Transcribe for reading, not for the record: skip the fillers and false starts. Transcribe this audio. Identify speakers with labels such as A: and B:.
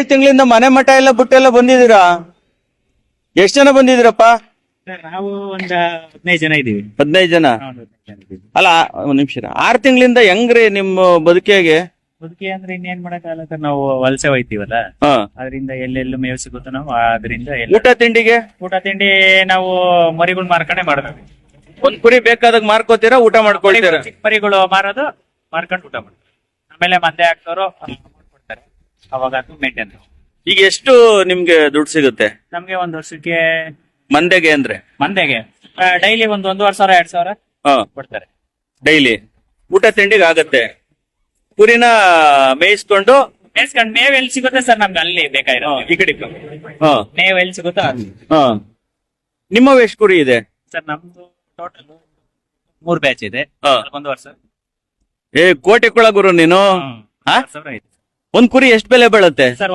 A: 4-5 ತಿಂಗಳಿಂದ ಮನೆ ಮಠ ಎಲ್ಲ ಬಿಟ್ಟೆಲ್ಲ ಬಂದಿದ್ದೀರಾ? ಎಷ್ಟ್ ಜನ ಬಂದಿದ್ದೀರಪ್ಪ?
B: ಸರ್ ನಾವು ಒಂದ್ 15 ಜನ ಇದೀವಿ.
A: 15 ಜನ.
B: ಹೌದು, 15 ಜನ ಇದೀವಿ.
A: ಅಲ್ಲ, ಒಂದ್ ನಿಮಿಷ. 6 ತಿಂಗಳಿಂದ ಹೆಂಗ್ರಿ ನಿಮ್ಮ ಬದುಕಿಗೆ?
B: ಬದುಕಿ ಅಂದ್ರೆ ಇನ್ನೇನ್ ಮಾಡಕ್ಕಾಗಲ್ಲ ಸರ್, ನಾವು ವಲಸೆ ಹೋಯ್ತೀವಲ್ಲ,
A: ಹಾ.
B: ಅದರಿಂದ ಎಲ್ಲೆಲ್ಲೂ ಮೇವು ಸಿಗುತ್ತೋ ನಾವು ಅದರಿಂದ
A: ಊಟ ತಿಂಡಿಗೆ?
B: ಊಟ ತಿಂಡಿ ನಾವು ಮರಿಗಳು ಮಾರ್ಕೊಂಡೆ ಮಾಡ್ತೀವಿ.
A: ಒಂದ್ ಕುರಿ ಬೇಕಾದಾಗ ಮಾರ್ಕೋತೀರಾ, ಊಟ ಮಾಡ್ಕೊಳ್ತೀರಾ?
B: ಚಿಕ್ಕ ಮರಿಗಳು ಮಾರೋದು, ಮಾರ್ಕೊಂಡು ಊಟ ಮಾಡ್ತೀವಿ. ಆಮೇಲೆ ಮಂದೆ ಹಾಕ್ತವ್ರು ಕೊಡ್ತಾರೆ, ಅವಾಗ ಅದು ಮೇಂಟೈನ್.
A: ಈಗ ಎಷ್ಟು ನಿಮ್ಗೆ ದುಡ್ಡು ಸಿಗುತ್ತೆ
B: ನಮ್ಗೆ ಒಂದ್ ವರ್ಷಕ್ಕೆ
A: ಮಂದೆಗೆ ಅಂದ್ರೆ?
B: ಮಂದೆಗೆ ಡೈಲಿ ಒಂದು 1,500 2,000
A: ಹಾ,
B: ಕೊಡ್ತಾರೆ
A: ಡೈಲಿ ಊಟ ತಿಂಡಿಗೆ ಆಗತ್ತೆ. ಕುರಿನ ಮೇಯಿಸ್ಕೊಂಡು
B: ಮೇವ್ ಎಲ್ಲಿ ಸಿಗುತ್ತೆ ಸರ್ ನಮ್ಗೆ ಅಲ್ಲಿ ಬೇಕಾಗಿರೋ ಈ ಕಡೆ
A: ಹಾ
B: ಮೇವ್ ಎಲ್ಲಿ ಸಿಗುತ್ತೋ ಅಲ್ಲಿ.
A: ಹಾ. ನಿಮ್ಮ ಎಷ್ಟು ಕುರಿ ಇದೆ
B: ಸರ್ ನಮ್ದು ಟೋಟಲ್ 3 ಬ್ಯಾಚ್ ಇದೆ.
A: ಹಾ.
B: 1 ವರ್ಷ
A: ಕೋಟಿ ಕುಳ ಗುರು ನೀನು. ಹಾ?
B: 1,000 ಇದೆ
A: ಒಂದ್ ಕುರಿ ಎಷ್ಟು ಬೆಲೆ ಬೀಳುತ್ತೆ
B: ಸರ್.